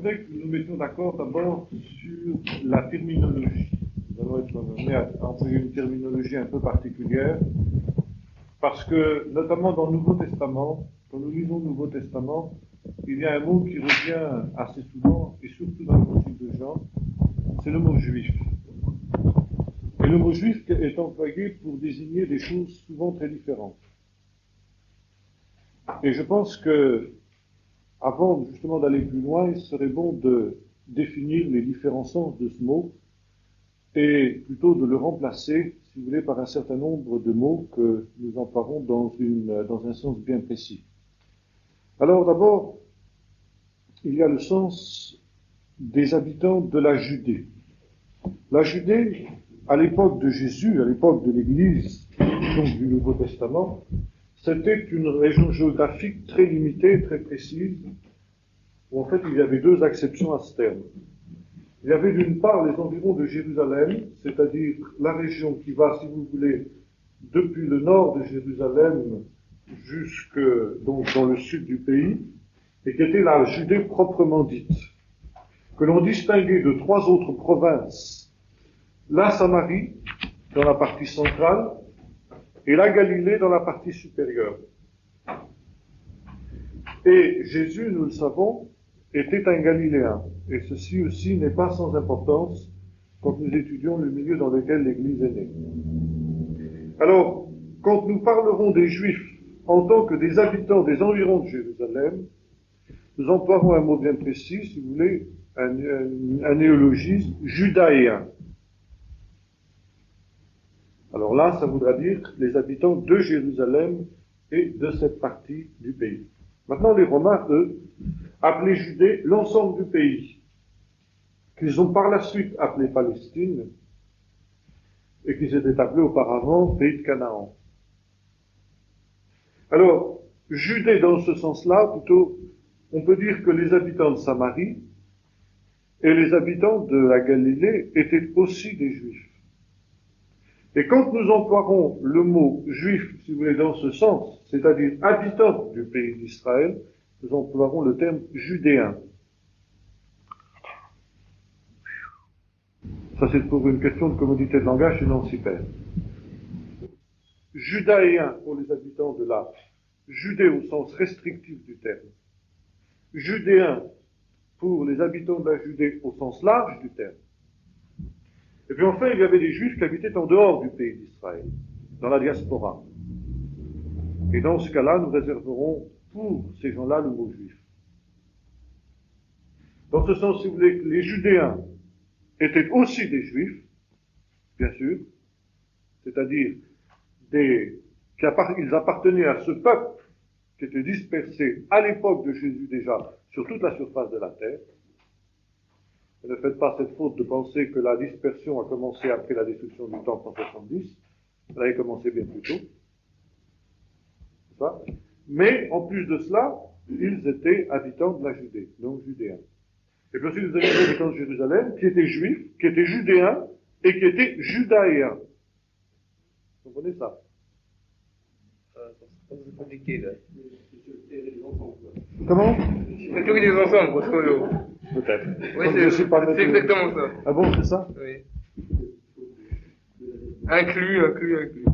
voudrais que nous nous mettions d'accord d'abord sur la terminologie. Nous allons être amenés à employer une terminologie un peu particulière, parce que, notamment dans le Nouveau Testament, quand nous lisons le Nouveau Testament, il y a un mot qui revient assez souvent, et surtout dans l'évangile de Jean, c'est le mot juif. Et le mot juif est employé pour désigner des choses souvent très différentes. Et je pense que, avant justement d'aller plus loin, il serait bon de définir les différents sens de ce mot, et plutôt de le remplacer, si vous voulez, par un certain nombre de mots que nous emploierons dans un sens bien précis. Alors d'abord, il y a le sens des habitants de la Judée. La Judée, à l'époque de Jésus, à l'époque de l'Église, donc du Nouveau Testament, c'était une région géographique très limitée, très précise, où en fait il y avait deux acceptions à ce terme. Il y avait d'une part les environs de Jérusalem, c'est-à-dire la région qui va, si vous voulez, depuis le nord de Jérusalem jusque donc dans le sud du pays, et qui était la Judée proprement dite, que l'on distinguait de trois autres provinces, la Samarie dans la partie centrale et la Galilée dans la partie supérieure. Et Jésus, nous le savons, était un Galiléen. Et ceci aussi n'est pas sans importance quand nous étudions le milieu dans lequel l'Église est née. Alors, quand nous parlerons des Juifs en tant que des habitants des environs de Jérusalem, nous emploierons un mot bien précis, si vous voulez, un néologisme judaïen. Alors là, ça voudra dire les habitants de Jérusalem et de cette partie du pays. Maintenant, les Romains, eux, appelaient Judée l'ensemble du pays, qu'ils ont par la suite appelé Palestine, et qu'ils étaient appelés auparavant pays de Canaan. Alors, Judée dans ce sens-là, plutôt, on peut dire que les habitants de Samarie et les habitants de la Galilée étaient aussi des Juifs. Et quand nous emploierons le mot juif, si vous voulez, dans ce sens, c'est-à-dire habitants du pays d'Israël, nous emploierons le terme judéen. Ça, c'est pour une question de commodité de langage, sinon on s'y perd. Judaïen pour les habitants de la Judée au sens restrictif du terme. Judéen pour les habitants de la Judée au sens large du terme. Et puis enfin, il y avait des Juifs qui habitaient en dehors du pays d'Israël, dans la diaspora. Et dans ce cas-là, nous réserverons pour ces gens-là le mot juif. Dans ce sens, si vous voulez, les Judéens étaient aussi des Juifs, bien sûr, c'est-à-dire ils appartenaient à ce peuple qui était dispersé à l'époque de Jésus déjà sur toute la surface de la terre. Et ne faites pas cette faute de penser que la dispersion a commencé après la destruction du temple en 70. Elle avait commencé bien plus tôt. C'est ça. Mais, en plus de cela, ils étaient habitants de la Judée, donc judéens. Et puis ensuite, vous avez les habitants de Jérusalem, qui étaient juifs, qui étaient judéens, et qui étaient judaïens. Vous comprenez ça? C'est compliqué, là. Comment? C'est tout des ensemble, grosso modo. Peut-être. Oui, c'est exactement ça. Ah bon, c'est ça? Oui. Inclus.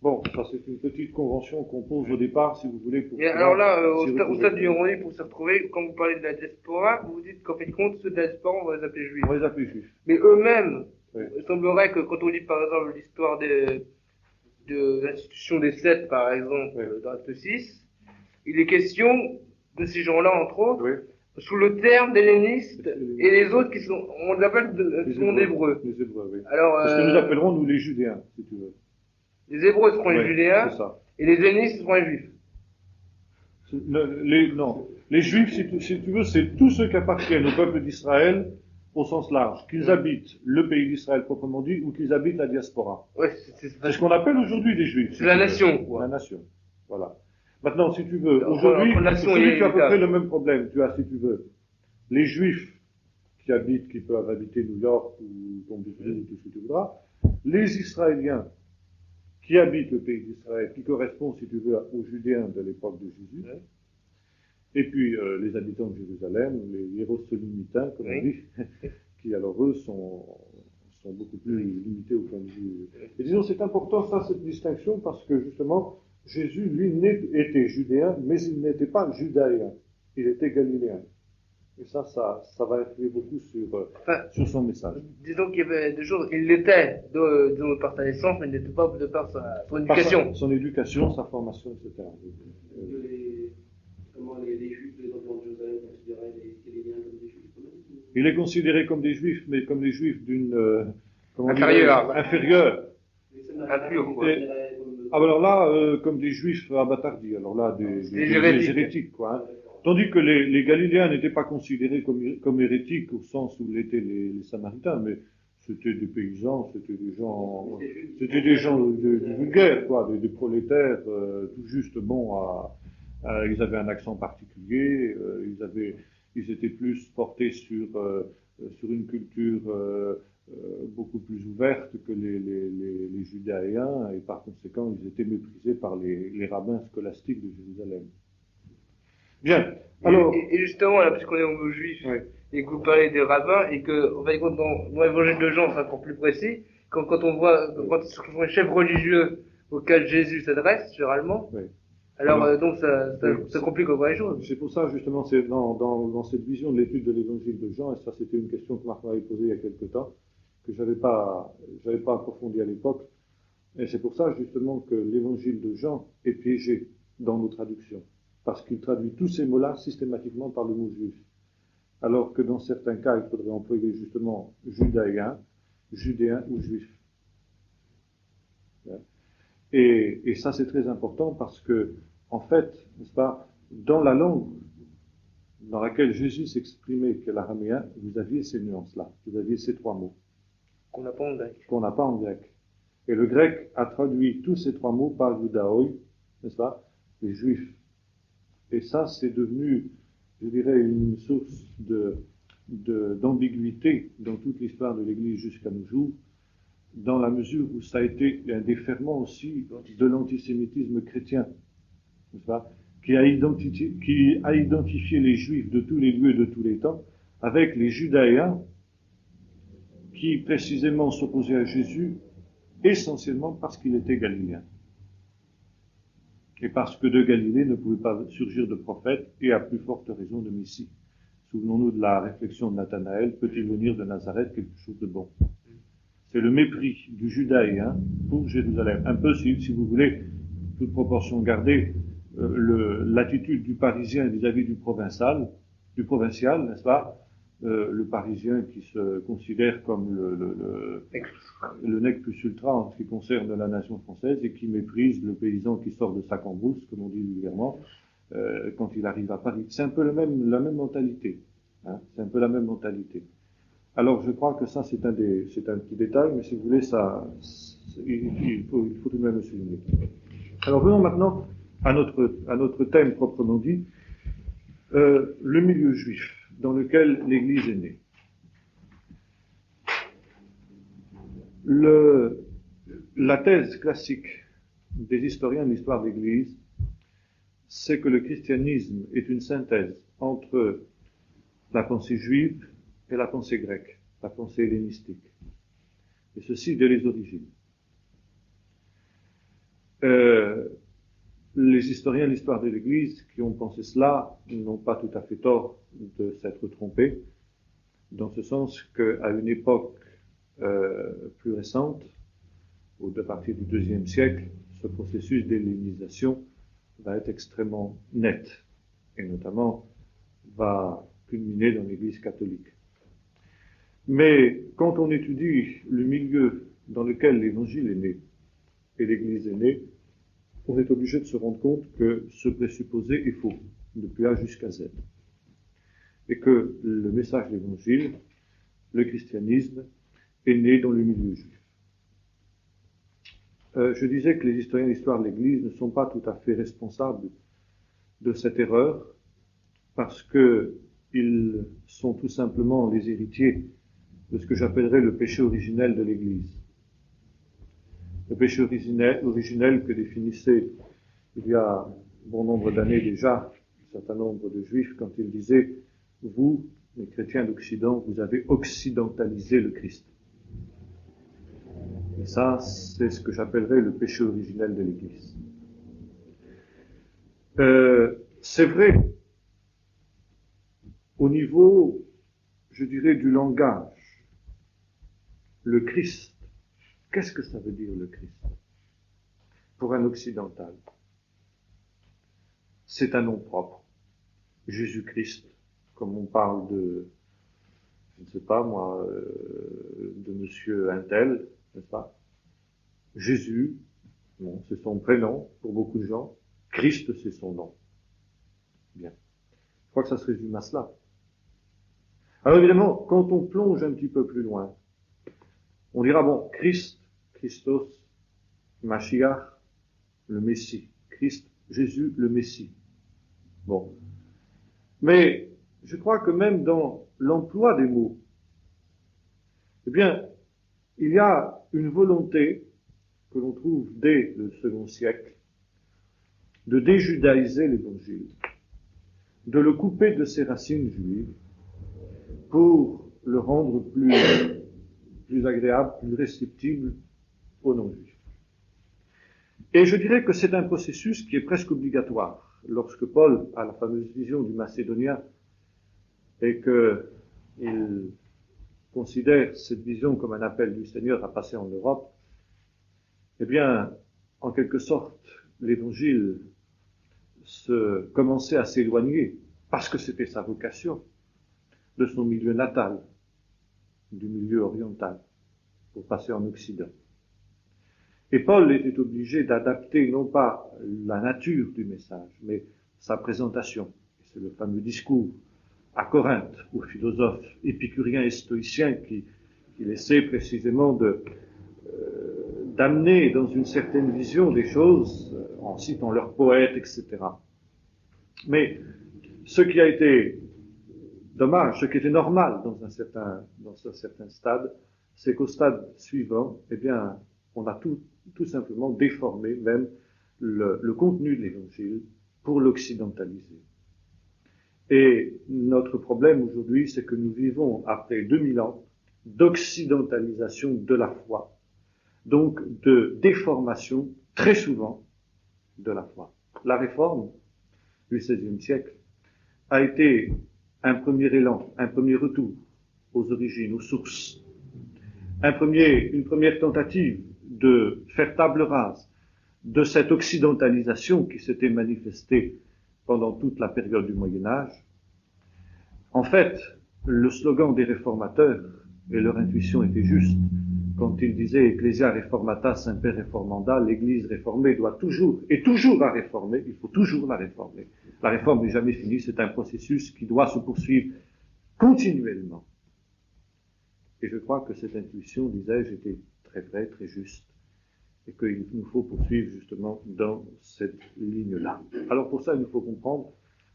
Bon, ça c'est une petite convention qu'on pose au départ, si vous voulez. Pour et alors là, au stade du rendez pour se retrouver, quand vous parlez de la diaspora, vous dites qu'en fait compte, ceux de la diaspora, on va les appeler juifs. On va les appeler juifs. Mais eux-mêmes, oui. Il semblerait que quand on lit par exemple l'histoire de l'institution des sept, par exemple, oui. Dans l'acte 6, il est question de ces gens-là, entre autres, oui. Sous le terme d'hellénistes et les autres qui sont, on les appelle des Hébreux. Les Hébreux, oui. Alors, parce que nous appellerons, nous, les Judéens, si tu veux. Les Hébreux seront les Judéens, et les hellénistes seront les Juifs. Non. Les Juifs, si tu veux, c'est tous ceux qui appartiennent au peuple d'Israël au sens large, qu'ils habitent le pays d'Israël proprement dit, ou qu'ils habitent la diaspora. Ouais, c'est ce qu'on appelle aujourd'hui des Juifs. C'est la nation, quoi. La nation. Voilà. Maintenant, si tu veux, aujourd'hui, tu as à peu près le même problème. Tu as, si tu veux, les Juifs qui peuvent habiter New York ou Tombouctou, tout ce que tu voudras, les Israéliens qui habitent le pays d'Israël, qui correspond, si tu veux, aux Judéens de l'époque de Jésus, Et puis les habitants de Jérusalem, les Hiérosonymites, comme on dit, qui alors eux sont beaucoup plus limités au point de vue. Et disons, c'est important ça, cette distinction, parce que justement, Jésus, lui, était judéen, mais il n'était pas judaïen, il était galiléen. Et ça va influer beaucoup sur son message. Disons qu'il y avait des choses, il l'était de par sa naissance, mais il n'était pas de par son éducation. Son éducation, sa formation, etc. Comment les Juifs, les habitants de Jérusalem considéraient les Galiléens comme des Juifs quand même? Il est considéré comme des Juifs, mais comme des Juifs d'une inférieure. Alors là, comme des Juifs abattardis, alors là, des hérétiques, quoi. Hein. Tandis que les Galiléens n'étaient pas considérés comme hérétiques au sens où l'étaient les Samaritains, mais c'était des paysans, c'était des gens vulgaires, quoi, des prolétaires, tout juste ils avaient un accent particulier, ils étaient plus portés sur une culture beaucoup plus ouverte que les Judéens, et par conséquent, ils étaient méprisés par les rabbins scolastiques de Jérusalem. Bien. Alors. Et justement, là, puisqu'on est au mot juif, et que vous parlez des rabbins, et que, en fait, dans l'évangile de Jean, c'est encore plus précis, quand on voit les chefs religieux auxquels Jésus s'adresse, généralement, alors, donc, ça complique encore les choses. C'est pour ça, justement, c'est dans cette vision de l'étude de l'évangile de Jean, et ça, c'était une question que Marc m'avait posée il y a quelque temps, que j'avais pas approfondi à l'époque, et c'est pour ça, justement, que l'évangile de Jean est piégé dans nos traductions. Parce qu'il traduit tous ces mots-là systématiquement par le mot juif. Alors que dans certains cas, il faudrait employer justement judéen ou juif. Et ça, c'est très important parce que, en fait, n'est-ce pas, dans la langue dans laquelle Jésus s'exprimait, que l'araméen, vous aviez ces nuances-là, vous aviez ces trois mots. Qu'on n'a pas en grec. Qu'on n'a pas en grec. Et le grec a traduit tous ces trois mots par judaoi, n'est-ce pas, les juifs. Et ça, c'est devenu, je dirais, une source d'ambiguïté dans toute l'histoire de l'Église jusqu'à nos jours, dans la mesure où ça a été un des ferments aussi de l'antisémitisme chrétien, n'est-ce pas, qui a identifié les Juifs de tous les lieux et de tous les temps avec les Judéens qui précisément s'opposaient à Jésus essentiellement parce qu'il était galiléen. Et parce que de Galilée ne pouvait pas surgir de prophète, et à plus forte raison de Messie. Souvenons-nous de la réflexion de Nathanaël, peut-il venir de Nazareth quelque chose de bon? C'est le mépris du judaïen pour Jérusalem. Un peu, si vous voulez, toute proportion gardée, l'attitude du Parisien vis-à-vis du provincial, n'est-ce pas? Le Parisien qui se considère comme le nec plus ultra en ce qui concerne la nation française et qui méprise le paysan qui sort de sa cambrousse, comme on dit vulgairement, quand il arrive à Paris. C'est un peu la même mentalité. Hein, c'est un peu la même mentalité. Alors je crois que ça c'est un petit détail, mais si vous voulez, il faut tout de même le souligner. Alors venons maintenant à notre thème proprement dit, le milieu juif dans lequel l'Église est née. La thèse classique des historiens de l'histoire de l'Église, c'est que le christianisme est une synthèse entre la pensée juive et la pensée grecque, la pensée hellénistique. Et ceci dès les origines. Les historiens de l'histoire de l'Église qui ont pensé cela n'ont pas tout à fait tort de s'être trompés, dans ce sens qu'à une époque plus récente, à partir du IIe siècle, ce processus d'hellénisation va être extrêmement net, et notamment va culminer dans l'Église catholique. Mais quand on étudie le milieu dans lequel l'Évangile est né et l'Église est née, on est obligé de se rendre compte que ce présupposé est faux, depuis A jusqu'à Z. Et que le message de l'Évangile, le christianisme, est né dans le milieu juif. Je disais que les historiens de l'histoire de l'Église ne sont pas tout à fait responsables de cette erreur, parce qu'ils sont tout simplement les héritiers de ce que j'appellerais le péché originel de l'Église. Le péché originel que définissait il y a bon nombre d'années déjà certain nombre de juifs quand il disait « Vous, les chrétiens d'Occident, vous avez occidentalisé le Christ ». Et ça, c'est ce que j'appellerais le péché originel de l'Église. C'est vrai, au niveau, je dirais, du langage, le Christ, qu'est-ce que ça veut dire le Christ pour un occidental? C'est un nom propre. Jésus-Christ, comme on parle de, je ne sais pas moi, de monsieur Untel, n'est-ce pas? Jésus, bon, c'est son prénom pour beaucoup de gens. Christ, c'est son nom. Bien. Je crois que ça se résume à cela. Alors évidemment, quand on plonge un petit peu plus loin, on dira, bon, Christ, Christos, Mashiach, le Messie. Christ, Jésus, le Messie. Bon. Mais je crois que même dans l'emploi des mots, eh bien, il y a une volonté que l'on trouve dès le second siècle de déjudaïser l'Évangile, de le couper de ses racines juives pour le rendre plus agréable, plus réceptible aux non-juifs. Et je dirais que c'est un processus qui est presque obligatoire. Lorsque Paul a la fameuse vision du Macédonien et qu'il considère cette vision comme un appel du Seigneur à passer en Europe, eh bien, en quelque sorte, l'Évangile commençait à s'éloigner, parce que c'était sa vocation, de son milieu natal, du milieu oriental, pour passer en Occident. Et Paul était obligé d'adapter non pas la nature du message, mais sa présentation. C'est le fameux discours à Corinthe, aux philosophes épicuriens et stoïciens qui essaient précisément d'amener dans une certaine vision des choses, en citant leurs poètes, etc. Mais ce qui a été dommage, ce qui était normal dans un certain stade, c'est qu'au stade suivant, eh bien, on a tout simplement déformé même le contenu de l'Évangile pour l'occidentaliser. Et notre problème aujourd'hui, c'est que nous vivons après 2000 ans d'occidentalisation de la foi, donc de déformation très souvent de la foi. La réforme du XVIe siècle a été un premier élan, un premier retour aux origines, aux sources, une première tentative de faire table rase de cette occidentalisation qui s'était manifestée pendant toute la période du Moyen-Âge. En fait, le slogan des réformateurs, et leur intuition était juste, quand ils disaient Ecclesia reformata semper reformanda, l'Église réformée doit toujours à réformer, il faut toujours la réformer. La réforme n'est jamais finie, c'est un processus qui doit se poursuivre continuellement. Et je crois que cette intuition, disais-je, était très vraie, très juste, et qu'il nous faut poursuivre justement dans cette ligne-là. Alors pour ça, il nous faut comprendre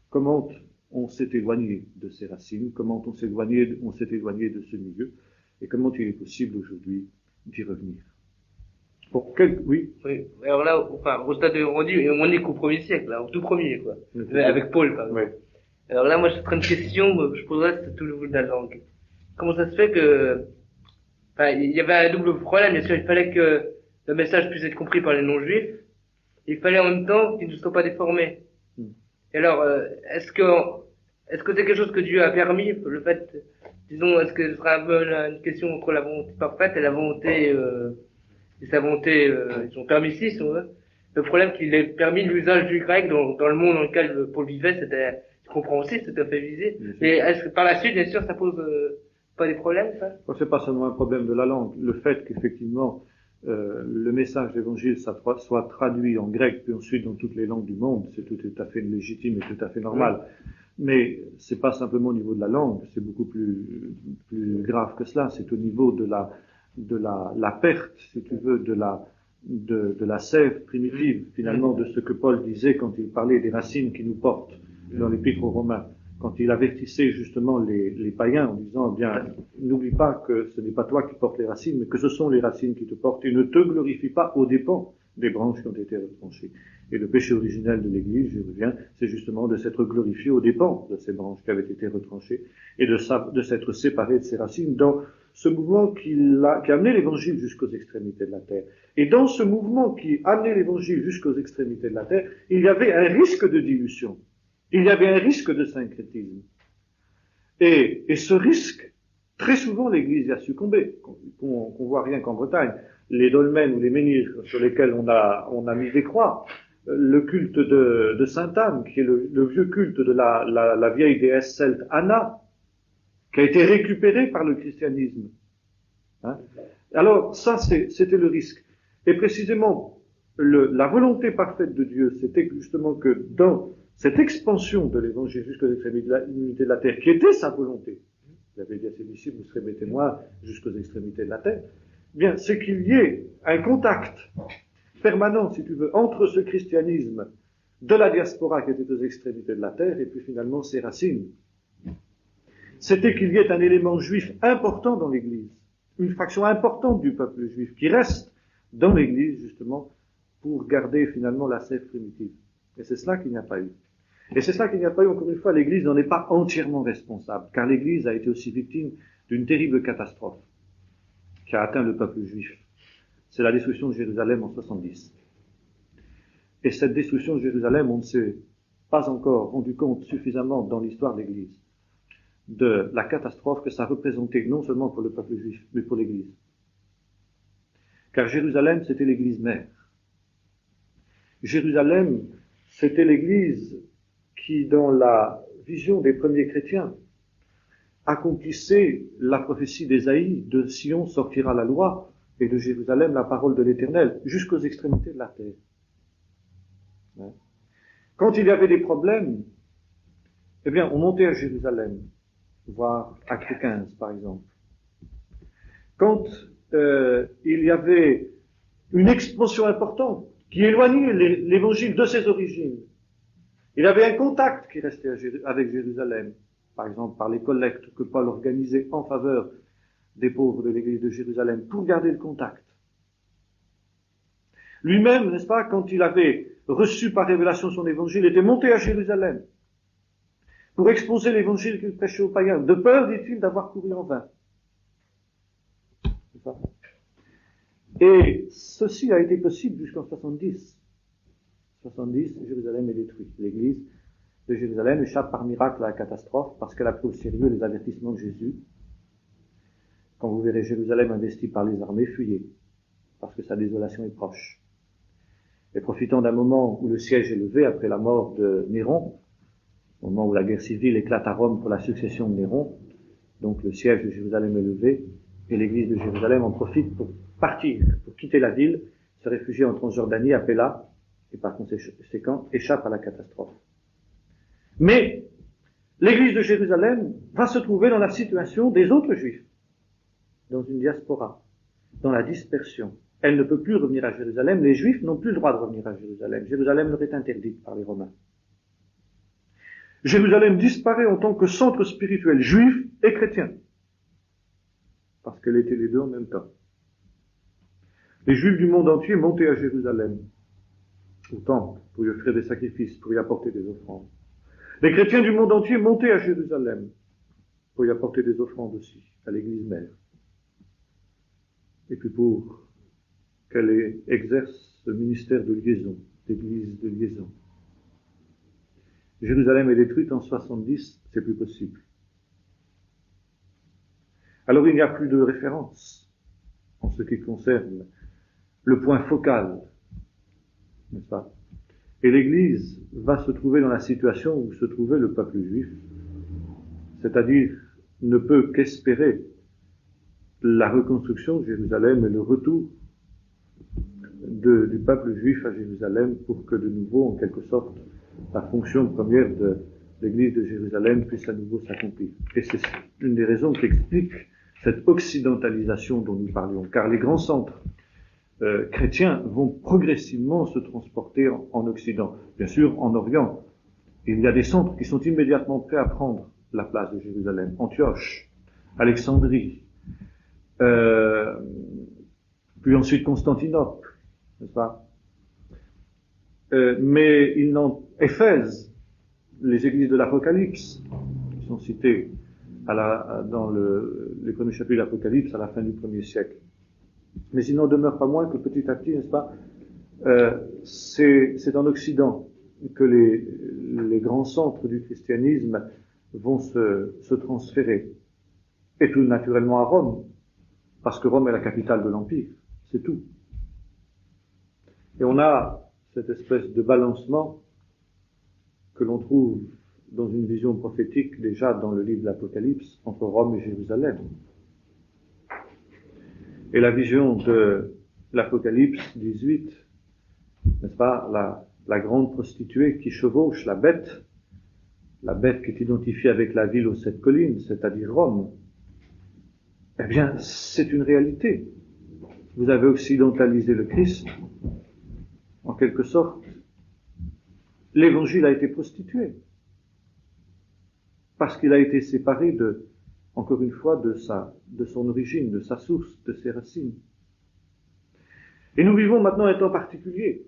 comment on s'est éloigné de ces racines, comment on s'est éloigné de ce milieu, et comment il est possible aujourd'hui d'y revenir. Pour oui. Oui. Alors là, enfin, au stade on est qu'au premier siècle, là, au tout premier, quoi. Avec Paul, par exemple. Oui. Alors là, moi, je serais une question que je poserais, c'est tout le niveau de la langue. Comment ça se fait que, enfin, il y avait un double problème, bien sûr, il fallait que le message puisse être compris par les non-juifs, il fallait en même temps qu'ils ne soient pas déformés. Et alors, est-ce que c'est quelque chose que Dieu a permis, le fait, disons, est-ce que ce sera un peu une question entre la volonté parfaite et la volonté, et sa volonté, son permissif, si on veut. Le problème qu'il ait permis l'usage du grec dans le monde dans lequel Paul vivait, c'était, je comprends aussi, c'est tout à fait visé. Mais est-ce que par la suite, bien sûr, ça pose pas des problèmes, ça? C'est pas seulement un problème de la langue. Le fait qu'effectivement, le message d'évangile soit traduit en grec, puis ensuite dans toutes les langues du monde, c'est tout à fait légitime et tout à fait normal. Oui. Mais c'est pas simplement au niveau de la langue, c'est beaucoup plus grave que cela. C'est au niveau de la perte, si tu veux, de la sève primitive, finalement, de ce que Paul disait quand il parlait des racines qui nous portent dans l'Épître aux Romains. Quand il avertissait justement les païens en disant, eh bien, n'oublie pas que ce n'est pas toi qui portes les racines, mais que ce sont les racines qui te portent, et ne te glorifie pas aux dépens des branches qui ont été retranchées. Et le péché originel de l'Église, je reviens, c'est justement de s'être glorifié aux dépens de ces branches qui avaient été retranchées et de s'être séparé de ses racines dans ce mouvement qui a amené l'Évangile jusqu'aux extrémités de la terre. Et dans ce mouvement qui a amené l'Évangile jusqu'aux extrémités de la terre, il y avait un risque de dilution. Il y avait un risque de syncrétisme. Et ce risque, très souvent l'Église y a succombé. Qu'on voit rien qu'en Bretagne. Les dolmens ou les menhirs sur lesquels on a mis des croix, le culte de Sainte Anne, qui est le vieux culte de la vieille déesse celte Anna, qui a été récupéré par le christianisme. Hein? Alors, ça, c'était le risque. Et précisément, la volonté parfaite de Dieu, c'était justement que dans cette expansion de l'évangile jusqu'aux extrémités de la terre, qui était sa volonté, il avait dit à ses disciples, vous serez mes témoins jusqu'aux extrémités de la terre, bien, c'est qu'il y ait un contact permanent, si tu veux, entre ce christianisme de la diaspora qui était aux extrémités de la terre et puis finalement ses racines. C'était qu'il y ait un élément juif important dans l'Église, une fraction importante du peuple juif qui reste dans l'Église justement pour garder finalement la sève primitive. Et c'est cela qu'il n'y a pas eu. Et c'est cela qu'il n'y a pas eu, encore une fois, l'Église n'en est pas entièrement responsable, car l'Église a été aussi victime d'une terrible catastrophe qui a atteint le peuple juif. C'est la destruction de Jérusalem en 70. Et cette destruction de Jérusalem, on ne s'est pas encore rendu compte suffisamment dans l'histoire de l'Église de la catastrophe que ça représentait non seulement pour le peuple juif, mais pour l'Église. Car Jérusalem, c'était l'Église mère. Jérusalem, c'était l'Église qui, dans la vision des premiers chrétiens, accomplissait la prophétie d'Ésaïe, de Sion sortira la loi, et de Jérusalem la parole de l'Éternel, jusqu'aux extrémités de la terre. Quand il y avait des problèmes, eh bien, on montait à Jérusalem, voir Acte 15, par exemple. Quand il y avait une expansion importante qui éloignait l'évangile de ses origines, il y avait un contact qui restait avec Jérusalem, par exemple par les collectes que Paul organisait en faveur des pauvres de l'église de Jérusalem, pour garder le contact. Lui-même, n'est-ce pas, quand il avait reçu par révélation son évangile, était monté à Jérusalem pour exposer l'évangile qu'il prêchait aux païens, de peur, dit-il, d'avoir couru en vain. Et ceci a été possible jusqu'en 70. 70, Jérusalem est détruite. L'église de Jérusalem échappe par miracle à la catastrophe parce qu'elle a pris au sérieux les avertissements de Jésus. Quand vous verrez Jérusalem investie par les armées, fuyez, parce que sa désolation est proche. Et profitant d'un moment où le siège est levé après la mort de Néron, au moment où la guerre civile éclate à Rome pour la succession de Néron, donc le siège de Jérusalem est levé, et l'église de Jérusalem en profite pour partir, pour quitter la ville, se réfugier en Transjordanie, à Pella, et par conséquent échappe à la catastrophe. Mais l'église de Jérusalem va se trouver dans la situation des autres juifs, dans une diaspora, dans la dispersion. Elle ne peut plus revenir à Jérusalem, les juifs n'ont plus le droit de revenir à Jérusalem. Jérusalem leur est interdite par les Romains. Jérusalem disparaît en tant que centre spirituel juif et chrétien, parce qu'elle était les deux en même temps. Les juifs du monde entier montaient à Jérusalem, au temple, pour y offrir des sacrifices, pour y apporter des offrandes. Les chrétiens du monde entier montaient à Jérusalem, pour y apporter des offrandes aussi, à l'église mère. Et puis pour qu'elle exerce ce ministère de liaison, d'église de liaison. Jérusalem est détruite en 70, c'est plus possible. Alors il n'y a plus de référence en ce qui concerne le point focal, n'est-ce pas? Et l'Église va se trouver dans la situation où se trouvait le peuple juif, c'est-à-dire ne peut qu'espérer la reconstruction de Jérusalem et le retour du peuple juif à Jérusalem pour que de nouveau, en quelque sorte, la fonction première de l'Église de Jérusalem puisse à nouveau s'accomplir. Et c'est une des raisons qui explique cette occidentalisation dont nous parlions, car les grands centres chrétiens vont progressivement se transporter en Occident. Bien sûr, en Orient, il y a des centres qui sont immédiatement prêts à prendre la place de Jérusalem. Antioche, Alexandrie, puis ensuite Constantinople, n'est-ce pas? mais il n'en Éphèse, les églises de l'Apocalypse, qui sont citées dans les premiers chapitres de l'Apocalypse à la fin du 1er siècle. Mais il n'en demeure pas moins que petit à petit, n'est-ce pas, c'est en Occident que les grands centres du christianisme vont se transférer. Et tout naturellement à Rome, parce que Rome est la capitale de l'Empire, c'est tout. Et on a cette espèce de balancement que l'on trouve dans une vision prophétique déjà dans le livre de l'Apocalypse entre Rome et Jérusalem. Et la vision de l'Apocalypse 18, n'est-ce pas, la grande prostituée qui chevauche la bête qui est identifiée avec la ville aux 7 collines, c'est-à-dire Rome, eh bien, c'est une réalité. Vous avez occidentalisé le Christ, en quelque sorte. L'évangile a été prostitué, parce qu'il a été séparé encore une fois, de son origine, de sa source, de ses racines. Et nous vivons maintenant un temps particulier,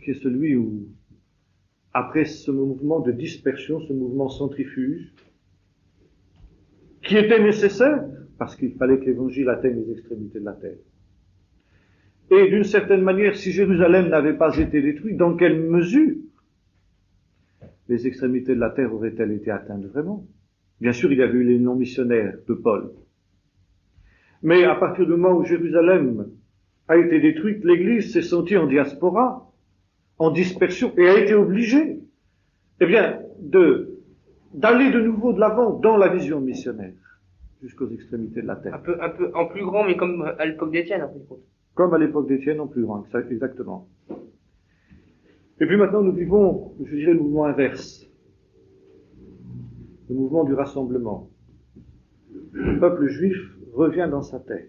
qui est celui où, après ce mouvement de dispersion, ce mouvement centrifuge, qui était nécessaire, parce qu'il fallait que l'évangile atteigne les extrémités de la terre. Et d'une certaine manière, si Jérusalem n'avait pas été détruite, dans quelle mesure les extrémités de la terre auraient-elles été atteintes vraiment? Bien sûr, il y avait eu les non-missionnaires de Paul. Mais à partir du moment où Jérusalem a été détruite, l'Église s'est sentie en diaspora, en dispersion, et a été obligée, eh bien, d'aller de nouveau de l'avant dans la vision missionnaire, jusqu'aux extrémités de la terre. Un peu en plus grand, mais comme à l'époque d'Étienne, en fin de compte. Comme à l'époque d'Étienne, en plus grand, exactement. Et puis maintenant, nous vivons, je dirais, le mouvement inverse. Le mouvement du rassemblement. Le peuple juif revient dans sa terre.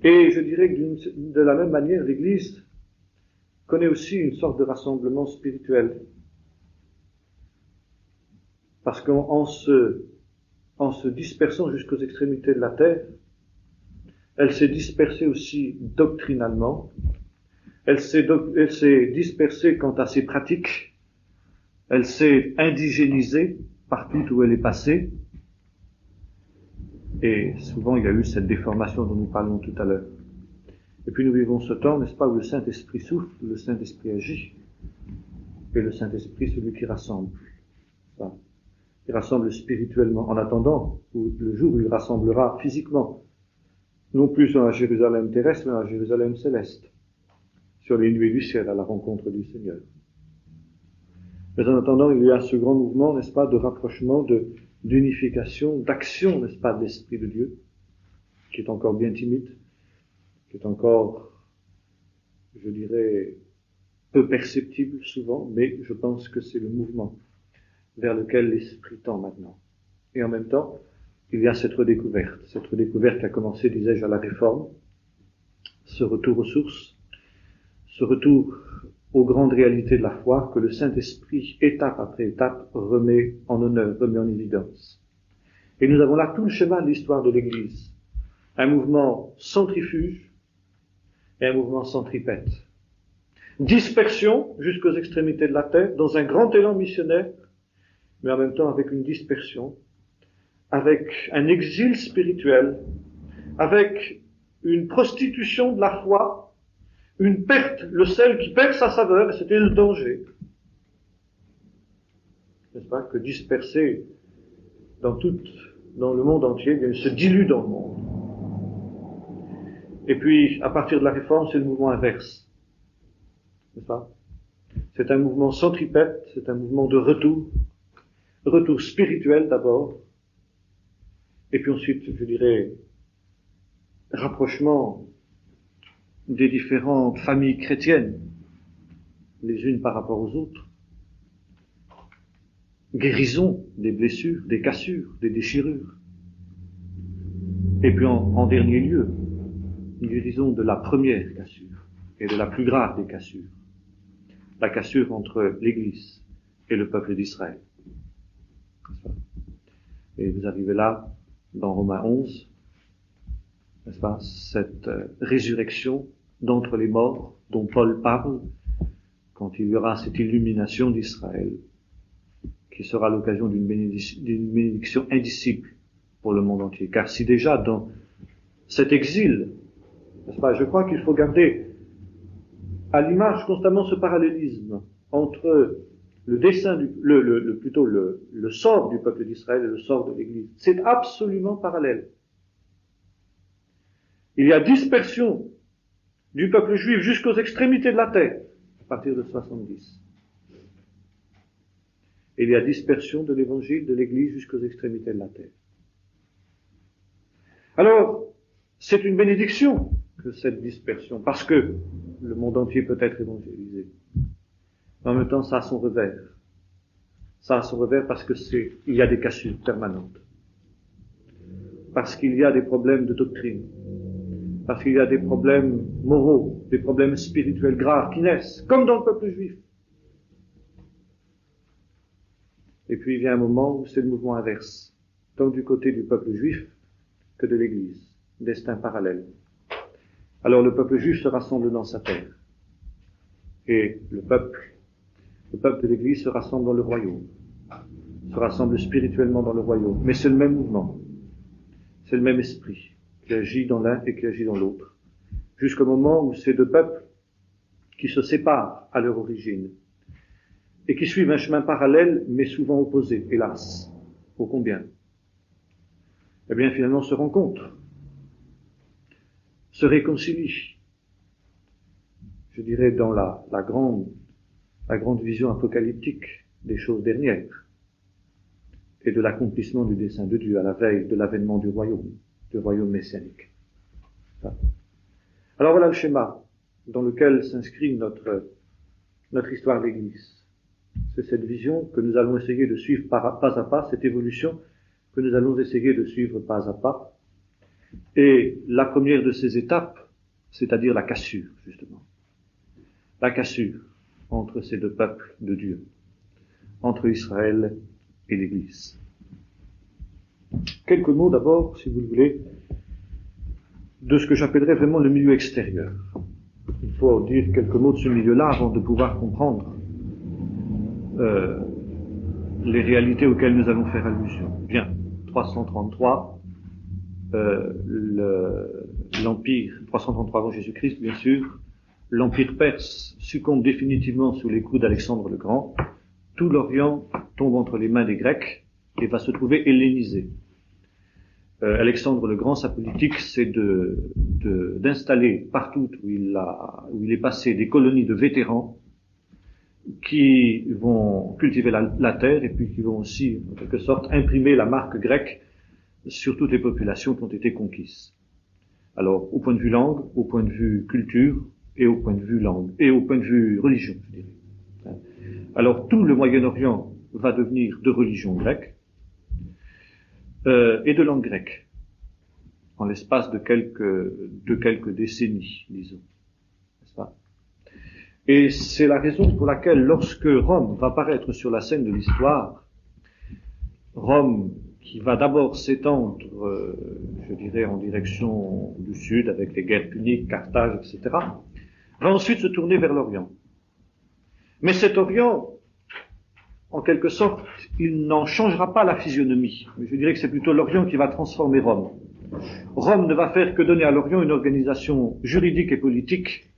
Et je dirais que de la même manière, l'Église connaît aussi une sorte de rassemblement spirituel. Parce qu'en se dispersant jusqu'aux extrémités de la terre, elle s'est dispersée aussi doctrinalement, elle s'est dispersée quant à ses pratiques, elle s'est indigénisée partout où elle est passée, et souvent il y a eu cette déformation dont nous parlions tout à l'heure. Et puis nous vivons ce temps, n'est-ce pas, où le Saint-Esprit souffle, le Saint-Esprit agit, et le Saint-Esprit, celui qui rassemble. Ça. Il rassemble spirituellement, en attendant le jour où il rassemblera physiquement, non plus dans la Jérusalem terrestre, mais dans la Jérusalem céleste, sur les nuées du ciel, à la rencontre du Seigneur. Mais en attendant, il y a ce grand mouvement, n'est-ce pas, de rapprochement, d'unification, d'action, n'est-ce pas, de l'Esprit de Dieu, qui est encore bien timide, qui est encore, je dirais, peu perceptible souvent, mais je pense que c'est le mouvement vers lequel l'Esprit tend maintenant. Et en même temps, il y a cette redécouverte qui a commencé, disais-je, à la Réforme, ce retour aux sources, ce retour aux grandes réalités de la foi que le Saint-Esprit, étape après étape, remet en honneur, remet en évidence. Et nous avons là tout le schéma de l'histoire de l'Église. Un mouvement centrifuge et un mouvement centripète. Dispersion jusqu'aux extrémités de la terre, dans un grand élan missionnaire, mais en même temps avec une dispersion, avec un exil spirituel, avec une prostitution de la foi, une perte, le sel qui perd sa saveur, et c'était le danger. N'est-ce pas, que dispersé dans le monde entier, il se dilue dans le monde. Et puis, à partir de la Réforme, c'est le mouvement inverse. N'est-ce pas? C'est un mouvement centripète, c'est un mouvement de retour spirituel d'abord, et puis ensuite, je dirais, rapprochement des différentes familles chrétiennes, les unes par rapport aux autres, guérison des blessures, des cassures, des déchirures, et puis en dernier lieu, une guérison de la première cassure et de la plus grave des cassures, la cassure entre l'Église et le peuple d'Israël. Et vous arrivez là, dans Romains 11, n'est-ce pas, cette résurrection d'entre les morts dont Paul parle quand il y aura cette illumination d'Israël, qui sera l'occasion d'une bénédiction indicible pour le monde entier. Car si déjà dans cet exil, n'est-ce pas, je crois qu'il faut garder à l'image constamment ce parallélisme entre le dessein plutôt le sort du peuple d'Israël et le sort de l'Église. C'est absolument parallèle. Il y a dispersion du peuple juif jusqu'aux extrémités de la terre, à partir de 70. Et il y a dispersion de l'évangile de l'Église jusqu'aux extrémités de la terre. Alors, c'est une bénédiction que cette dispersion, parce que le monde entier peut être évangélisé. En même temps, ça a son revers. Ça a son revers parce que il y a des cassures permanentes. Parce qu'il y a des problèmes de doctrine. Parce qu'il y a des problèmes moraux, des problèmes spirituels graves qui naissent, comme dans le peuple juif. Et puis il y a un moment où c'est le mouvement inverse, tant du côté du peuple juif que de l'Église. Destin parallèle. Alors le peuple juif se rassemble dans sa terre. Et le peuple de l'Église se rassemble dans le royaume. Se rassemble spirituellement dans le royaume. Mais c'est le même mouvement. C'est le même esprit qui agit dans l'un et qui agit dans l'autre. Jusqu'au moment où ces deux peuples qui se séparent à leur origine et qui suivent un chemin parallèle mais souvent opposé, hélas, ô combien, eh bien finalement se rencontrent, se réconcilient. Je dirais dans la grande vision apocalyptique des choses dernières et de l'accomplissement du dessein de Dieu à la veille de l'avènement du royaume messianique. Alors voilà le schéma dans lequel s'inscrit notre histoire d'Église. C'est cette vision que nous allons essayer de suivre pas à pas, cette évolution que nous allons essayer de suivre pas à pas. Et la première de ces étapes, c'est-à-dire la cassure, justement. La cassure entre ces deux peuples de Dieu, entre Israël et l'Église. Quelques mots d'abord, si vous le voulez, de ce que j'appellerais vraiment le milieu extérieur. Il faut dire quelques mots de ce milieu-là avant de pouvoir comprendre les réalités auxquelles nous allons faire allusion. Bien, 333, l'Empire, 333 avant Jésus-Christ, bien sûr, l'Empire perse succombe définitivement sous les coups d'Alexandre le Grand. Tout l'Orient tombe entre les mains des Grecs et va se trouver hellénisé. Alexandre le Grand, sa politique, c'est d'installer partout où il est passé des colonies de vétérans qui vont cultiver la terre et puis qui vont aussi, en quelque sorte, imprimer la marque grecque sur toutes les populations qui ont été conquises. Alors, au point de vue langue, au point de vue culture, et au point de vue langue, et au point de vue religion, je dirais. Alors, tout le Moyen-Orient va devenir de religion grecque, et de langue grecque, en l'espace de quelques décennies, disons. N'est-ce pas? Et c'est la raison pour laquelle, lorsque Rome va apparaître sur la scène de l'histoire, Rome, qui va d'abord s'étendre, je dirais, en direction du sud, avec les guerres puniques, Carthage, etc., va ensuite se tourner vers l'Orient. Mais cet Orient, en quelque sorte, il n'en changera pas la physionomie. Je dirais que c'est plutôt l'Orient qui va transformer Rome. Rome ne va faire que donner à l'Orient une organisation juridique et politique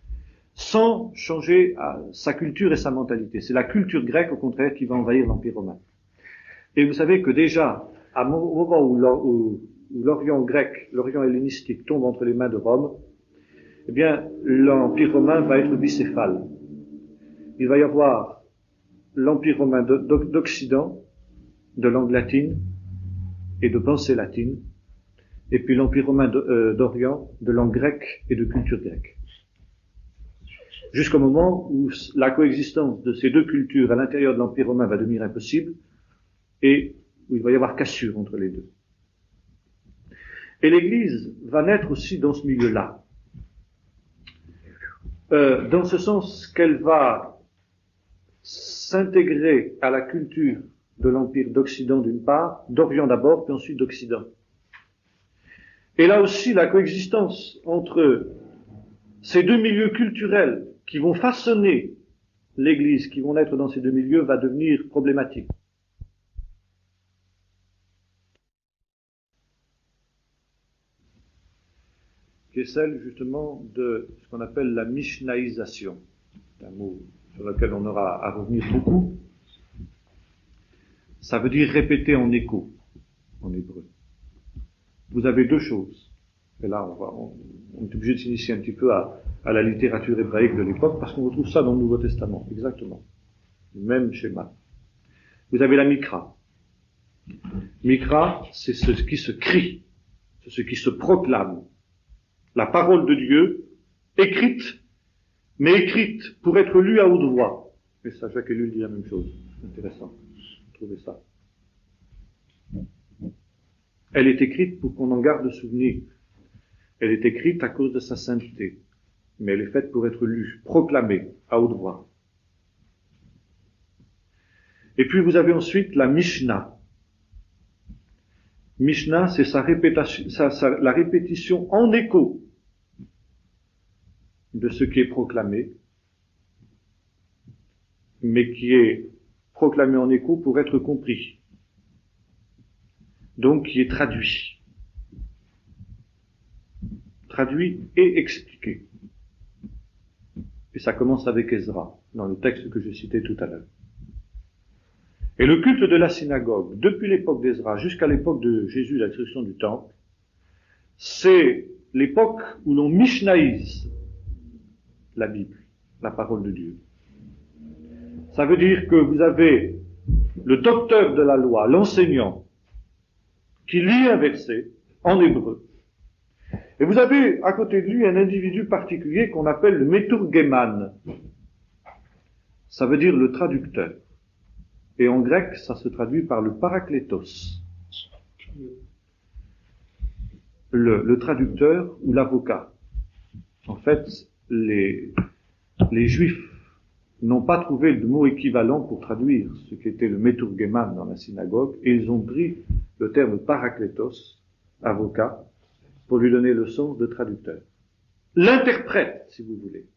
sans changer sa culture et sa mentalité. C'est la culture grecque, au contraire, qui va envahir l'Empire romain. Et vous savez que déjà, au moment où l'Orient grec, l'Orient hellénistique tombe entre les mains de Rome, eh bien, l'Empire romain va être bicéphale. Il va y avoir l'Empire romain d'Occident, de langue latine et de pensée latine, et puis l'Empire romain d'Orient, de langue grecque et de culture grecque. Jusqu'au moment où la coexistence de ces deux cultures à l'intérieur de l'Empire romain va devenir impossible, et où il va y avoir cassure entre les deux. Et l'Église va naître aussi dans ce milieu-là. Dans ce sens qu'elle va s'intégrer à la culture de l'Empire d'Occident d'une part, d'Orient d'abord, puis ensuite d'Occident. Et là aussi, la coexistence entre ces deux milieux culturels qui vont façonner l'Église, qui vont naître dans ces deux milieux, va devenir problématique. Qui est celle justement de ce qu'on appelle la mishnaïsation. C'est un mot sur lequel on aura à revenir beaucoup. Ça veut dire répéter en écho, en hébreu. Vous avez deux choses. Et là, on est obligé de s'initier un petit peu à la littérature hébraïque de l'époque, parce qu'on retrouve ça dans le Nouveau Testament, exactement. Le même schéma. Vous avez la Mikra. Mikra, c'est ce qui se crie, c'est ce qui se proclame. La parole de Dieu, écrite, mais écrite pour être lue à haute voix. Et ça, Jacques Ellul dit la même chose. Intéressant. Trouvez ça. Elle est écrite pour qu'on en garde souvenir. Elle est écrite à cause de sa sainteté. Mais elle est faite pour être lue, proclamée à haute voix. Et puis vous avez ensuite la Mishnah. Mishnah, c'est la répétition en écho de ce qui est proclamé, mais qui est proclamé en écho pour être compris. Donc qui est traduit. Traduit et expliqué. Et ça commence avec Ezra, dans le texte que je citais tout à l'heure. Et le culte de la synagogue, depuis l'époque d'Ezra jusqu'à l'époque de Jésus, la destruction du temple, c'est l'époque où l'on mishnaïse la Bible, la parole de Dieu. Ça veut dire que vous avez le docteur de la loi, l'enseignant, qui lit un verset en hébreu. Et vous avez à côté de lui un individu particulier qu'on appelle le Meturgeman. Ça veut dire le traducteur. Et en grec, ça se traduit par le paraklétos. Le traducteur ou l'avocat. En fait, les Juifs n'ont pas trouvé de mot équivalent pour traduire ce qu'était le Meturgeman dans la synagogue, et ils ont pris le terme paraklétos, avocat, pour lui donner le sens de traducteur. L'interprète, si vous voulez.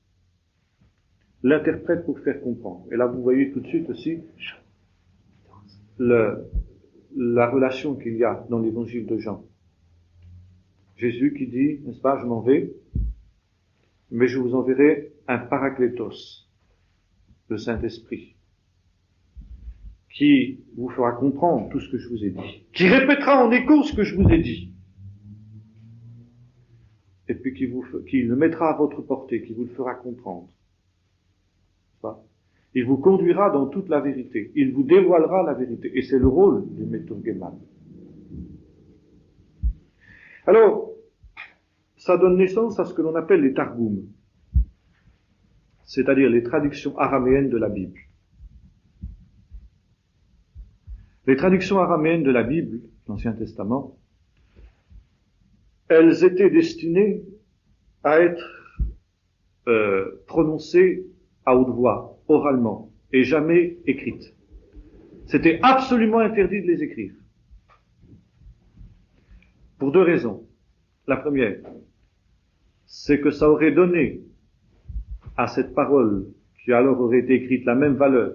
L'interprète pour faire comprendre. Et là, vous voyez tout de suite aussi la relation qu'il y a dans l'évangile de Jean. Jésus qui dit, n'est-ce pas, je m'en vais, mais je vous enverrai un paraklétos, le Saint-Esprit, qui vous fera comprendre tout ce que je vous ai dit, qui répétera en écho ce que je vous ai dit, et puis qui le mettra à votre portée, qui vous le fera comprendre. Il vous conduira dans toute la vérité. Il vous dévoilera la vérité. Et c'est le rôle du Meturgeman. Alors, ça donne naissance à ce que l'on appelle les Targums, c'est-à-dire les traductions araméennes de la Bible. Les traductions araméennes de la Bible, l'Ancien Testament, elles étaient destinées à être prononcées à haute voix, oralement, et jamais écrites. C'était absolument interdit de les écrire. Pour deux raisons. La première, c'est que ça aurait donné à cette parole, qui alors aurait été écrite, la même valeur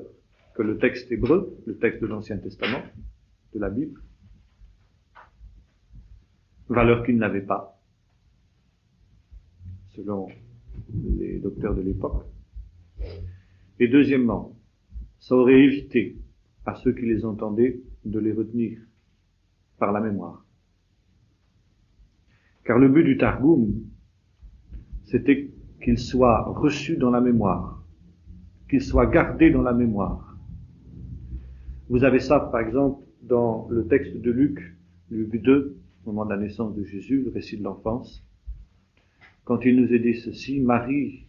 que le texte hébreu, le texte de l'Ancien Testament, de la Bible, valeur qu'il n'avait pas, selon les docteurs de l'époque. Et deuxièmement, ça aurait évité à ceux qui les entendaient de les retenir par la mémoire. Car le but du Targum, c'était qu'il soit reçu dans la mémoire, qu'il soit gardé dans la mémoire. Vous avez ça, par exemple, dans le texte de Luc, Luc 2, au moment de la naissance de Jésus, le récit de l'enfance, quand il nous est dit ceci, Marie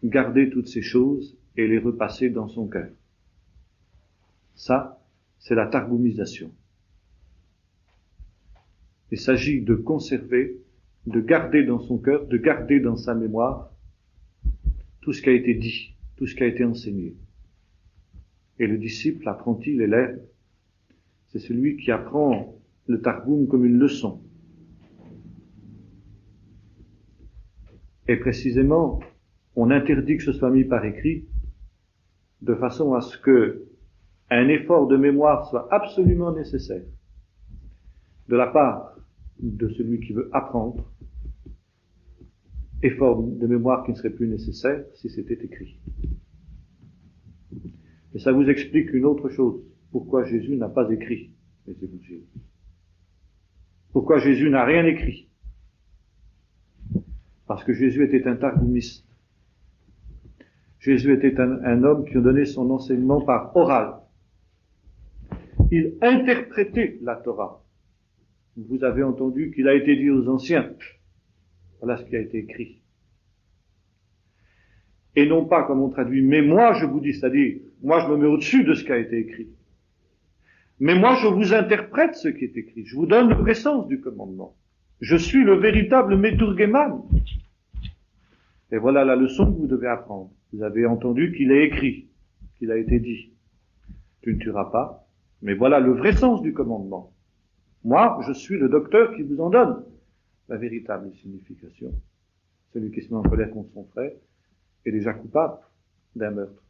gardait toutes ces choses et les repassait dans son cœur. Ça, c'est la targumisation. Il s'agit de conserver, de garder dans son cœur, de garder dans sa mémoire tout ce qui a été dit, tout ce qui a été enseigné. Et le disciple, l'apprenti, l'élève, c'est celui qui apprend le Targum comme une leçon. Et précisément, on interdit que ce soit mis par écrit, de façon à ce que un effort de mémoire soit absolument nécessaire de la part de celui qui veut apprendre, effort de mémoire qui ne serait plus nécessaire si c'était écrit. Et ça vous explique une autre chose. Pourquoi Jésus n'a pas écrit les évangiles? Pourquoi Jésus n'a rien écrit? Parce que Jésus était un targumiste. Jésus était un homme qui a donné son enseignement par oral. Il interprétait la Torah. Vous avez entendu qu'il a été dit aux anciens. Voilà ce qui a été écrit. Et non pas comme on traduit, mais moi je vous dis, c'est-à-dire, moi je me mets au-dessus de ce qui a été écrit. Mais moi je vous interprète ce qui est écrit. Je vous donne le vrai sens du commandement. Je suis le véritable Meturgeman. Et voilà la leçon que vous devez apprendre. Vous avez entendu qu'il est écrit, qu'il a été dit. Tu ne tueras pas, mais voilà le vrai sens du commandement. Moi, je suis le docteur qui vous en donne la véritable signification. Celui qui se met en colère contre son frère est déjà coupable d'un meurtre.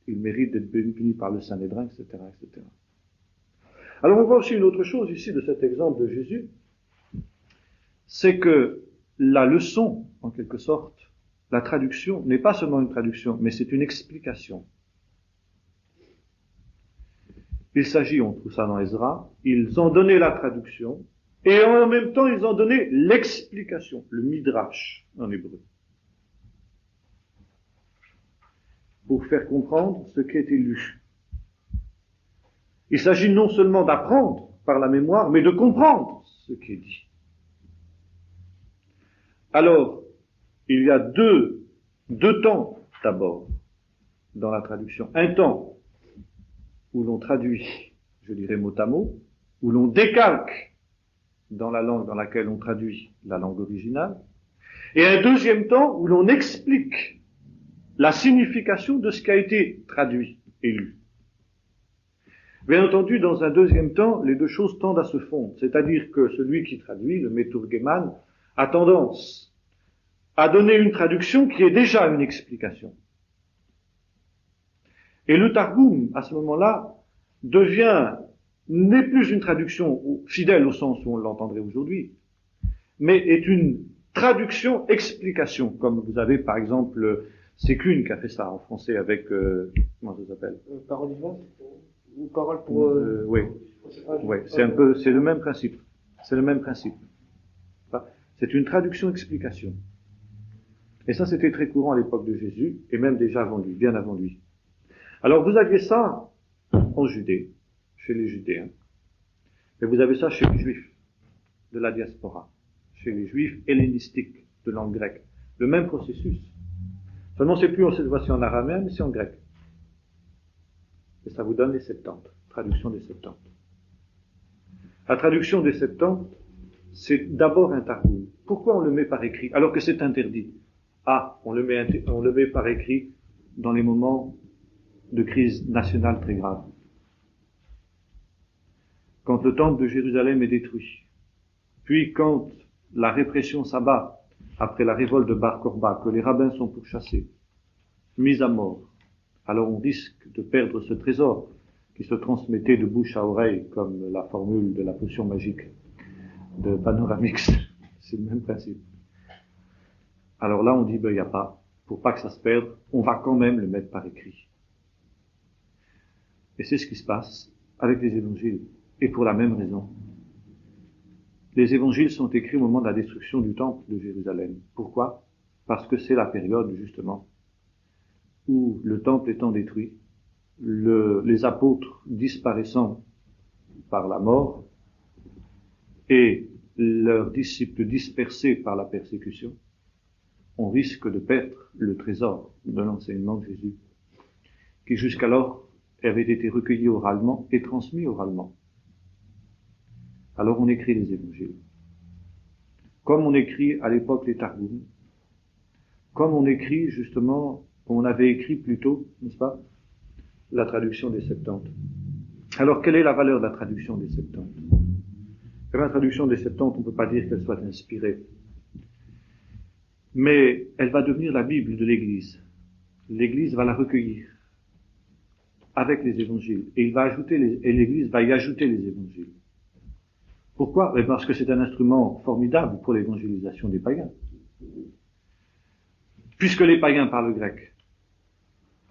Il mérite d'être puni par le Sanhédrin, etc., etc. Alors on voit aussi une autre chose ici de cet exemple de Jésus, c'est que la leçon, en quelque sorte, la traduction n'est pas seulement une traduction, mais c'est une explication. Il s'agit, on trouve ça dans Ezra, ils ont donné la traduction, et en même temps ils ont donné l'explication, le midrash en hébreu, pour faire comprendre ce qui a été lu. Il s'agit non seulement d'apprendre par la mémoire, mais de comprendre ce qui est dit. Alors, il y a deux temps d'abord dans la traduction. Un temps où l'on traduit, je dirais mot à mot, où l'on décalque dans la langue dans laquelle on traduit la langue originale, et un deuxième temps où l'on explique la signification de ce qui a été traduit et lu. Bien entendu, dans un deuxième temps, les deux choses tendent à se fondre, c'est-à-dire que celui qui traduit, le Meturgeman, a tendance à donner une traduction qui est déjà une explication. Et le Targum, à ce moment-là, n'est plus une traduction fidèle au sens où on l'entendrait aujourd'hui, mais est une traduction-explication, comme vous avez par exemple Sécune qui a fait ça en français avec, comment ça s'appelle? Parole vivante ou parole pour... Oui, c'est le même principe. C'est le même principe. C'est une traduction-explication. Et ça, c'était très courant à l'époque de Jésus, et même déjà avant lui, bien avant lui. Alors, vous aviez ça en Judée, chez les Judéens. Et vous avez ça chez les Juifs de la diaspora, chez les Juifs hellénistiques de langue grecque. Le même processus. Seulement, c'est plus cette fois-ci en araméen, mais c'est en grec. Et ça vous donne les Septante, traduction des Septante. La traduction des Septante, c'est d'abord un targum. Pourquoi on le met par écrit, alors que c'est interdit? On le met par écrit dans les moments de crise nationale très grave. Quand le temple de Jérusalem est détruit, puis quand la répression s'abat après la révolte de Bar Korba, que les rabbins sont pourchassés, mis à mort, alors on risque de perdre ce trésor qui se transmettait de bouche à oreille, comme la formule de la potion magique de Panoramix. C'est le même principe. Alors là, on dit, il n'y a pas, pour pas que ça se perde, on va quand même le mettre par écrit. Et c'est ce qui se passe avec les évangiles. Et pour la même raison. Les évangiles sont écrits au moment de la destruction du temple de Jérusalem. Pourquoi? Parce que c'est la période, justement, où le temple étant détruit, les apôtres disparaissant par la mort, et leurs disciples dispersés par la persécution, on risque de perdre le trésor de l'enseignement de Jésus, qui jusqu'alors avait été recueilli oralement et transmis oralement. Alors on écrit les évangiles. Comme on écrit à l'époque les Targums, comme on écrit justement, comme on avait écrit plus tôt, n'est-ce pas, la traduction des Septante. Alors quelle est la valeur de la traduction des Septante? La traduction des Septante, on ne peut pas dire qu'elle soit inspirée. Mais elle va devenir la Bible de l'Église. L'Église va la recueillir avec les évangiles. Et l'Église va y ajouter les évangiles. Pourquoi? Parce que c'est un instrument formidable pour l'évangélisation des païens. Puisque les païens parlent grec.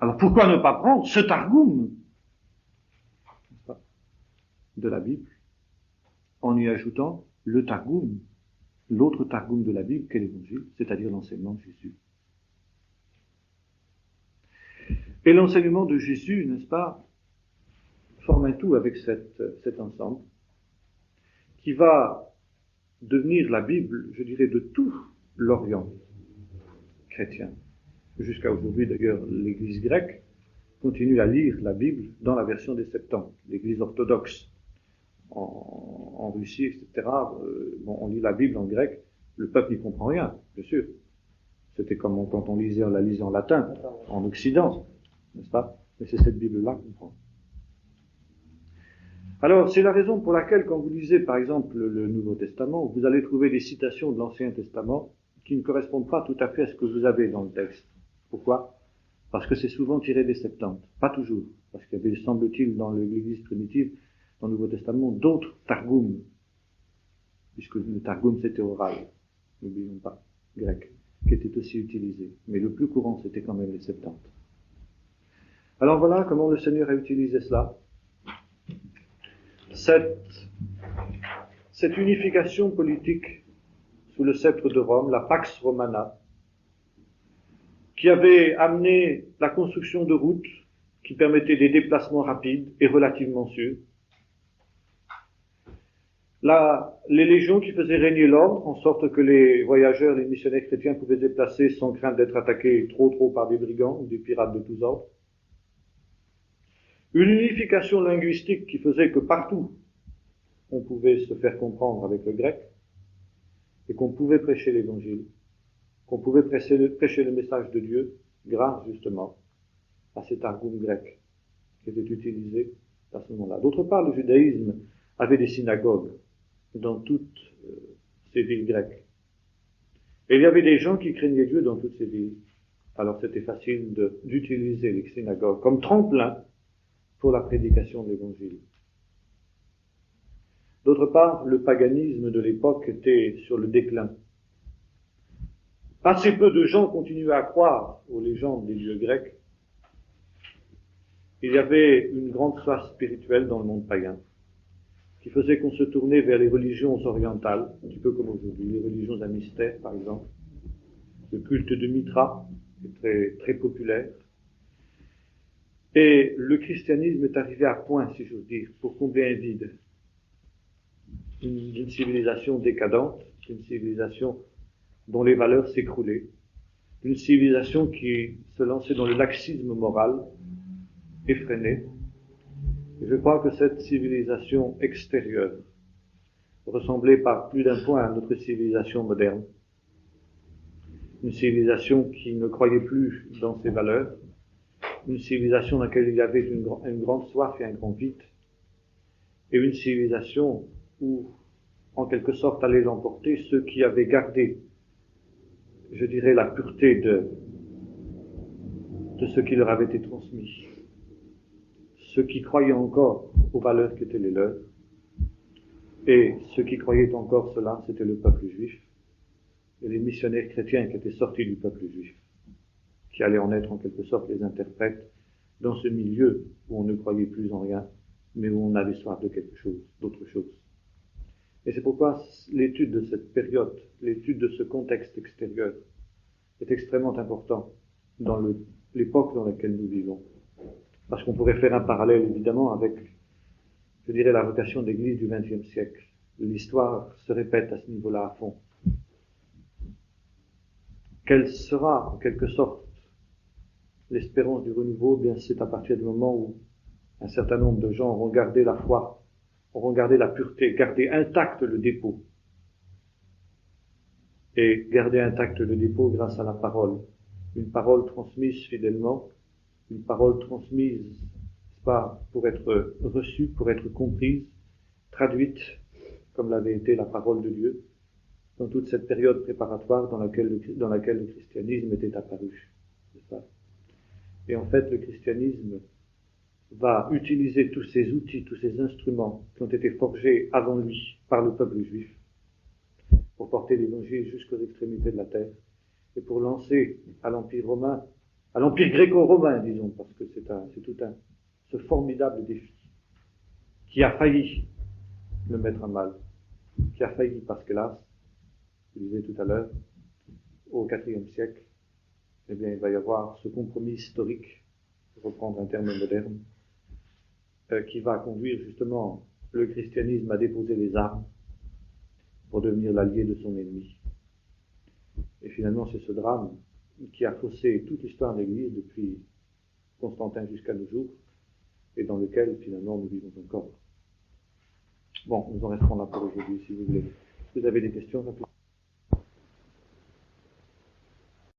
Alors pourquoi ne pas prendre ce Targum de la Bible en y ajoutant le Targum, l'autre Targum de la Bible qu'est l'Évangile, c'est-à-dire l'enseignement de Jésus. Et l'enseignement de Jésus, n'est-ce pas, forme un tout avec cet ensemble qui va devenir la Bible, je dirais, de tout l'Orient chrétien. Jusqu'à aujourd'hui, d'ailleurs, l'Église grecque continue à lire la Bible dans la version des Septante, l'Église orthodoxe. En Russie, etc., on lit la Bible en grec, le peuple n'y comprend rien, bien sûr. C'était comme quand on la lisait en latin, en Occident, n'est-ce pas? Mais c'est cette Bible-là qu'on prend. Alors, c'est la raison pour laquelle, quand vous lisez, par exemple, le Nouveau Testament, vous allez trouver des citations de l'Ancien Testament qui ne correspondent pas tout à fait à ce que vous avez dans le texte. Pourquoi? Parce que c'est souvent tiré des Septante. Pas toujours. Parce qu'il y avait, semble-t-il, dans l'Église primitive, dans le Nouveau Testament, d'autres Targums, puisque le Targum c'était oral, n'oublions pas, grec, qui était aussi utilisé. Mais le plus courant c'était quand même les Septante. Alors voilà comment le Seigneur a utilisé cela. Cette unification politique sous le sceptre de Rome, la Pax Romana, qui avait amené la construction de routes qui permettaient des déplacements rapides et relativement sûrs, les légions qui faisaient régner l'ordre, en sorte que les voyageurs, les missionnaires chrétiens pouvaient se déplacer sans crainte d'être attaqués trop par des brigands ou des pirates de tous ordres. Une unification linguistique qui faisait que partout on pouvait se faire comprendre avec le grec et qu'on pouvait prêcher l'évangile, qu'on pouvait prêcher le message de Dieu grâce justement à cet argument grec qui était utilisé à ce moment-là. D'autre part, le judaïsme avait des synagogues dans toutes ces villes grecques. Et il y avait des gens qui craignaient Dieu dans toutes ces villes. Alors c'était facile d'utiliser les synagogues comme tremplin pour la prédication de l'Évangile. D'autre part, le paganisme de l'époque était sur le déclin. Assez peu de gens continuaient à croire aux légendes des dieux grecs. Il y avait une grande soif spirituelle dans le monde païen, qui faisait qu'on se tournait vers les religions orientales, un petit peu comme aujourd'hui, les religions à mystère, par exemple. Le culte de Mitra est très, très populaire. Et le christianisme est arrivé à point, si j'ose dire, pour combler un vide. D'une civilisation décadente, d'une civilisation dont les valeurs s'écroulaient, d'une civilisation qui se lançait dans le laxisme moral, effréné. Et je crois que cette civilisation extérieure ressemblait par plus d'un point à notre civilisation moderne. Une civilisation qui ne croyait plus dans ses valeurs, une civilisation dans laquelle il y avait une grande soif et un grand vide, et une civilisation où, en quelque sorte, allaient l'emporter ceux qui avaient gardé, je dirais, la pureté de ce qui leur avait été transmis. Ceux qui croyaient encore aux valeurs qui étaient les leurs, et ceux qui croyaient encore cela, c'était le peuple juif, et les missionnaires chrétiens qui étaient sortis du peuple juif, qui allaient en être en quelque sorte les interprètes dans ce milieu où on ne croyait plus en rien, mais où on avait soif de quelque chose, d'autre chose. Et c'est pourquoi l'étude de cette période, l'étude de ce contexte extérieur est extrêmement important dans l'époque dans laquelle nous vivons. Parce qu'on pourrait faire un parallèle évidemment avec, je dirais, la vocation de l'Église du XXe siècle. L'histoire se répète à ce niveau-là à fond. Quelle sera, en quelque sorte, l'espérance du renouveau? Bien, c'est à partir du moment où un certain nombre de gens auront gardé la foi, auront gardé la pureté, gardé intact le dépôt. Et garder intact le dépôt grâce à la parole. Une parole transmise fidèlement, une parole transmise, pas pour être reçue, pour être comprise, traduite, comme l'avait été la parole de Dieu, dans toute cette période préparatoire dans laquelle le christianisme était apparu. C'est ça. Et en fait, le christianisme va utiliser tous ces outils, tous ces instruments qui ont été forgés avant lui par le peuple juif pour porter l'évangile jusqu'aux extrémités de la terre et pour lancer à l'Empire romain, à l'Empire gréco-romain, disons, parce que ce formidable défi qui a failli le mettre à mal, qui a failli parce que là, je disais tout à l'heure, au IVe siècle, eh bien, il va y avoir ce compromis historique, pour reprendre un terme moderne, qui va conduire justement le christianisme à déposer les armes pour devenir l'allié de son ennemi. Et finalement, c'est ce drame qui a faussé toute l'histoire de l'Église depuis Constantin jusqu'à nos jours, et dans lequel finalement nous vivons encore. Bon, nous en resterons là pour aujourd'hui, si vous voulez. Vous avez des questions?